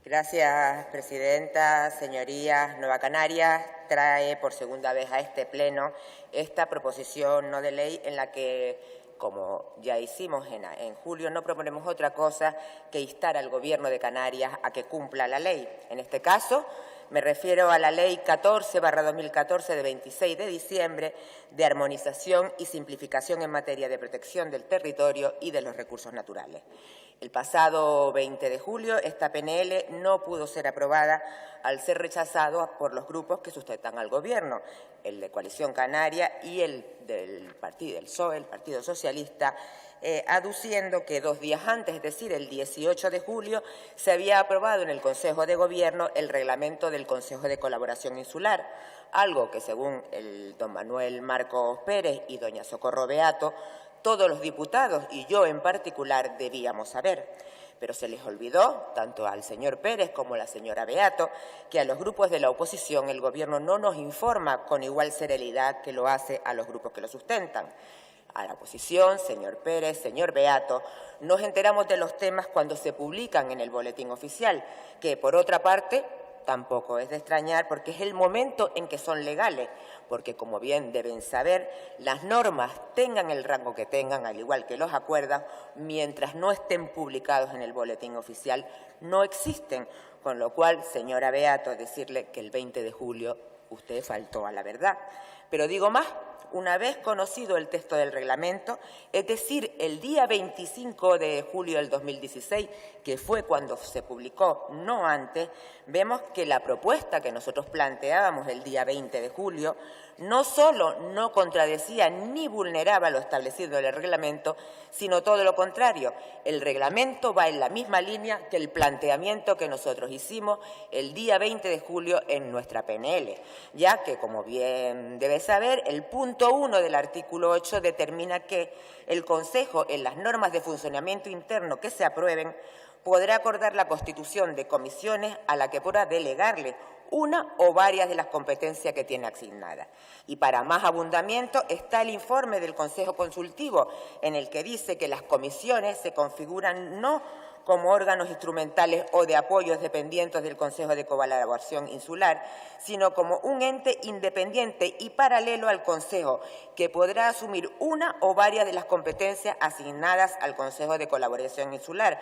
Gracias, presidenta. Señorías, Nueva Canarias trae por segunda vez a este pleno esta proposición no de ley en la que, como ya hicimos en julio, no proponemos otra cosa que instar al Gobierno de Canarias a que cumpla la ley. En este caso, me refiero a la Ley 14/2014 de 26 de diciembre de armonización y simplificación en materia de protección del territorio y de los recursos naturales. El pasado 20 de julio esta PNL no pudo ser aprobada al ser rechazado por los grupos que sustentan al Gobierno, el de Coalición Canaria y el del PSOE, el Partido Socialista, aduciendo que 2 días antes, es decir, el 18 de julio, se había aprobado en el Consejo de Gobierno el reglamento del Consejo de Colaboración Insular, algo que, según el don Manuel Marcos Pérez y doña Socorro Beato, todos los diputados y yo en particular debíamos saber. Pero se les olvidó, tanto al señor Pérez como a la señora Beato, que a los grupos de la oposición el Gobierno no nos informa con igual serenidad que lo hace a los grupos que lo sustentan. A la oposición, señor Pérez, señor Beato, nos enteramos de los temas cuando se publican en el boletín oficial, que, por otra parte, tampoco es de extrañar porque es el momento en que son legales, porque, como bien deben saber, las normas tengan el rango que tengan, al igual que los acuerdos, mientras no estén publicados en el boletín oficial, no existen. Con lo cual, señora Beato, decirle que el 20 de julio usted faltó a la verdad. Pero digo más, una vez conocido el texto del reglamento, es decir, el día 25 de julio del 2016, que fue cuando se publicó, no antes, vemos que la propuesta que nosotros planteábamos el día 20 de julio no solo no contradecía ni vulneraba lo establecido en el reglamento, sino todo lo contrario. El reglamento va en la misma línea que el planteamiento que nosotros hicimos el día 20 de julio en nuestra PNL, ya que, como bien debe saber, el punto 1 del artículo 8 determina que el Consejo, en las normas de funcionamiento interno que se aprueben, podrá acordar la constitución de comisiones a la que podrá delegarle una o varias de las competencias que tiene asignadas. Y para más abundamiento está el informe del Consejo Consultivo, en el que dice que las comisiones se configuran no como órganos instrumentales o de apoyos dependientes del Consejo de Colaboración Insular, sino como un ente independiente y paralelo al Consejo, que podrá asumir una o varias de las competencias asignadas al Consejo de Colaboración Insular.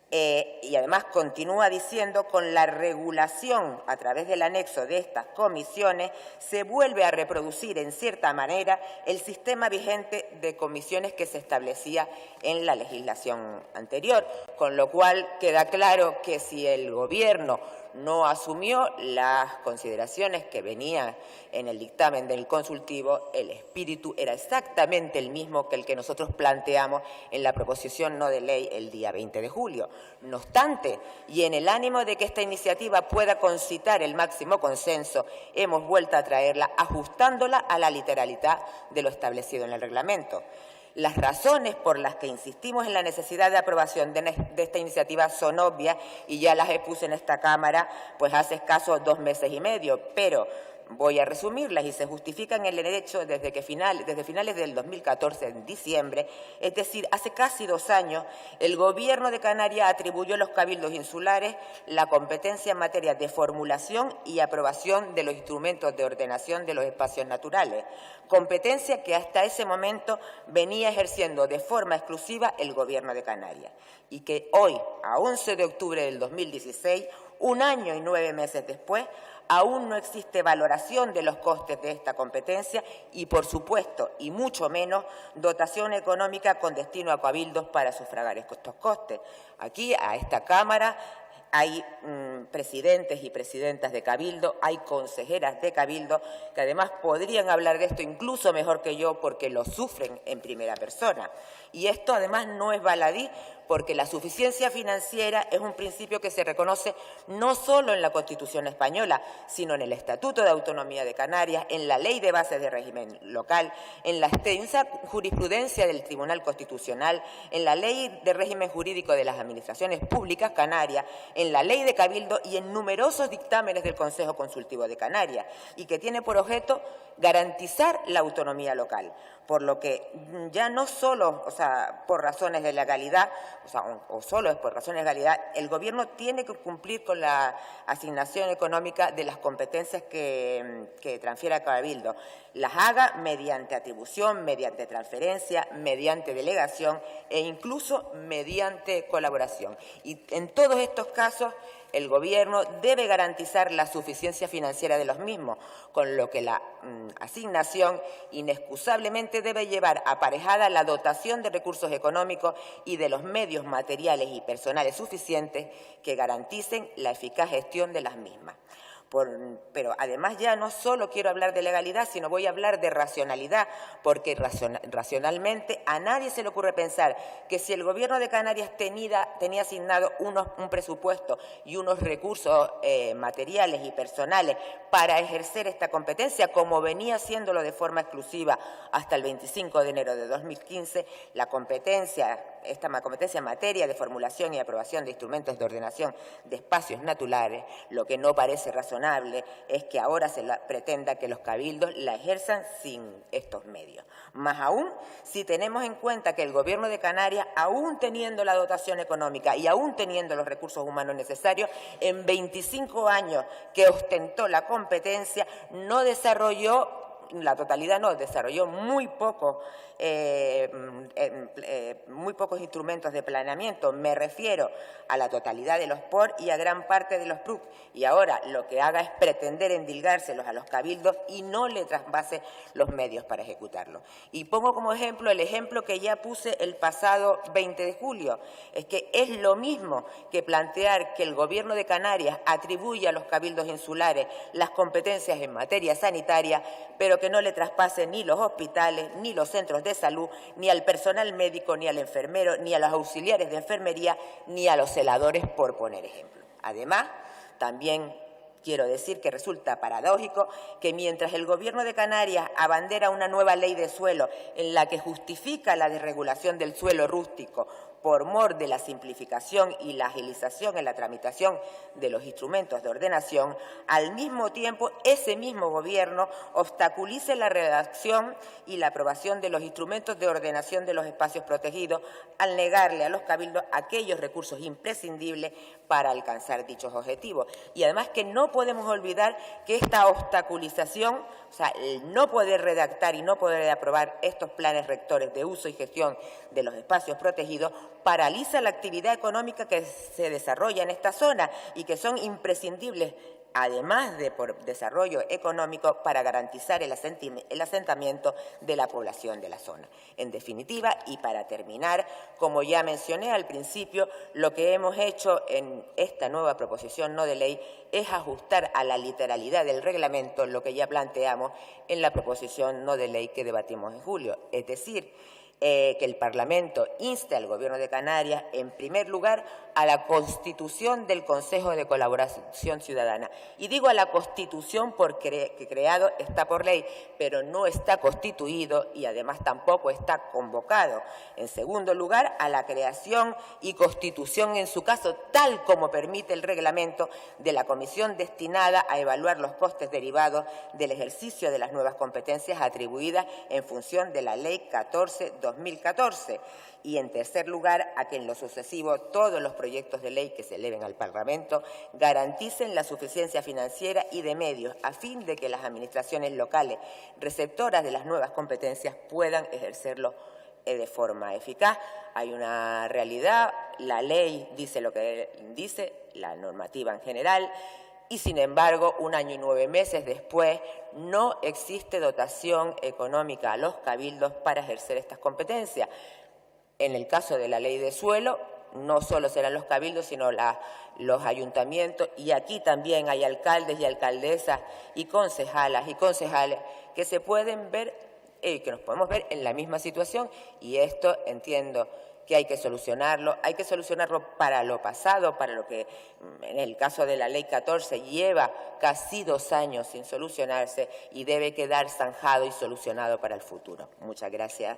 Y además continúa diciendo, con la regulación a través del anexo de estas comisiones, se vuelve a reproducir en cierta manera el sistema vigente de comisiones que se establecía en la legislación anterior, con lo cual queda claro que si el Gobierno no asumió las consideraciones que venían en el dictamen del consultivo, el espíritu era exactamente el mismo que el que nosotros planteamos en la proposición no de ley el día 20 de julio. No obstante, y en el ánimo de que esta iniciativa pueda concitar el máximo consenso, hemos vuelto a traerla ajustándola a la literalidad de lo establecido en el reglamento. Las razones por las que insistimos en la necesidad de aprobación de esta iniciativa son obvias y ya las expuse en esta Cámara pues hace escasos 2 meses y medio, pero voy a resumirlas y se justifican en el hecho desde finales del 2014, en diciembre, es decir, hace casi 2 años, el Gobierno de Canarias atribuyó a los cabildos insulares la competencia en materia de formulación y aprobación de los instrumentos de ordenación de los espacios naturales, competencia que hasta ese momento venía ejerciendo de forma exclusiva el Gobierno de Canarias y que hoy, a 11 de octubre del 2016, 1 año y 9 meses después, aún no existe valoración de los costes de esta competencia y, por supuesto, y mucho menos, dotación económica con destino a cabildos para sufragar estos costes. Aquí, a esta Cámara, hay presidentes y presidentas de Cabildo, hay consejeras de Cabildo, que además podrían hablar de esto incluso mejor que yo porque lo sufren en primera persona. Y esto además no es baladí, porque la suficiencia financiera es un principio que se reconoce no solo en la Constitución española, sino en el Estatuto de Autonomía de Canarias, en la Ley de Bases de Régimen Local, en la extensa jurisprudencia del Tribunal Constitucional, en la Ley de Régimen Jurídico de las Administraciones Públicas Canarias, en la Ley de Cabildo Cabildo y en numerosos dictámenes del Consejo Consultivo de Canarias, y que tiene por objeto garantizar la autonomía local, por lo que ya no solo, por razones de legalidad, o solo es por razones de legalidad, el Gobierno tiene que cumplir con la asignación económica de las competencias que transfiere a Cabildo. Las haga mediante atribución, mediante transferencia, mediante delegación e incluso mediante colaboración. Y en todos estos casos, el Gobierno debe garantizar la suficiencia financiera de los mismos, con lo que la asignación inexcusablemente debe llevar aparejada la dotación de recursos económicos y de los medios materiales y personales suficientes que garanticen la eficaz gestión de las mismas. Pero además ya no solo quiero hablar de legalidad, sino voy a hablar de racionalidad, porque racionalmente a nadie se le ocurre pensar que si el Gobierno de Canarias tenía asignado un presupuesto y unos recursos materiales y personales para ejercer esta competencia, como venía haciéndolo de forma exclusiva hasta el 25 de enero de 2015, esta competencia en materia de formulación y aprobación de instrumentos de ordenación de espacios naturales, lo que no parece razonable es que ahora se pretenda que los cabildos la ejerzan sin estos medios. Más aún, si tenemos en cuenta que el Gobierno de Canarias, aún teniendo la dotación económica y aún teniendo los recursos humanos necesarios, en 25 años que ostentó la competencia, no desarrolló la totalidad, desarrolló muy pocos instrumentos de planeamiento. Me refiero a la totalidad de los POR y a gran parte de los PRUC. Y ahora lo que haga es pretender endilgárselos a los cabildos y no le trasvase los medios para ejecutarlo. Y pongo como ejemplo el ejemplo que ya puse el pasado 20 de julio. Es que es lo mismo que plantear que el Gobierno de Canarias atribuya a los cabildos insulares las competencias en materia sanitaria, pero que no le traspase ni los hospitales, ni los centros de salud, ni al personal médico, ni al enfermero, ni a los auxiliares de enfermería, ni a los celadores, por poner ejemplo. Además, también quiero decir que resulta paradójico que mientras el Gobierno de Canarias abandera una nueva ley de suelo en la que justifica la desregulación del suelo rústico por mor de la simplificación y la agilización en la tramitación de los instrumentos de ordenación, al mismo tiempo ese mismo Gobierno obstaculice la redacción y la aprobación de los instrumentos de ordenación de los espacios protegidos al negarle a los cabildos aquellos recursos imprescindibles para alcanzar dichos objetivos. Y además que no podemos olvidar que esta obstaculización, el no poder redactar y no poder aprobar estos planes rectores de uso y gestión de los espacios protegidos, paraliza la actividad económica que se desarrolla en esta zona y que son imprescindibles, además de por desarrollo económico, para garantizar el asentamiento de la población de la zona. En definitiva, y para terminar, como ya mencioné al principio, lo que hemos hecho en esta nueva proposición no de ley es ajustar a la literalidad del reglamento lo que ya planteamos en la proposición no de ley que debatimos en julio, es decir, que el Parlamento inste al Gobierno de Canarias, en primer lugar, a la constitución del Consejo de Colaboración Ciudadana. Y digo a la constitución porque creado está por ley, pero no está constituido y además tampoco está convocado. En segundo lugar, a la creación y constitución, en su caso, tal como permite el reglamento, de la comisión destinada a evaluar los costes derivados del ejercicio de las nuevas competencias atribuidas en función de la Ley 14/2014. Y, en tercer lugar, a que en lo sucesivo todos los proyectos de ley que se eleven al Parlamento garanticen la suficiencia financiera y de medios a fin de que las administraciones locales receptoras de las nuevas competencias puedan ejercerlo de forma eficaz. Hay una realidad, la ley dice lo que dice, la normativa en general, y sin embargo, 1 año y 9 meses después, no existe dotación económica a los cabildos para ejercer estas competencias. En el caso de la ley de suelo, no solo serán los cabildos, sino los ayuntamientos, y aquí también hay alcaldes y alcaldesas y concejales que se pueden ver, que nos podemos ver en la misma situación, y esto entiendo que hay que solucionarlo para lo pasado, para lo que en el caso de la Ley 14 lleva casi 2 años sin solucionarse y debe quedar zanjado y solucionado para el futuro. Muchas gracias.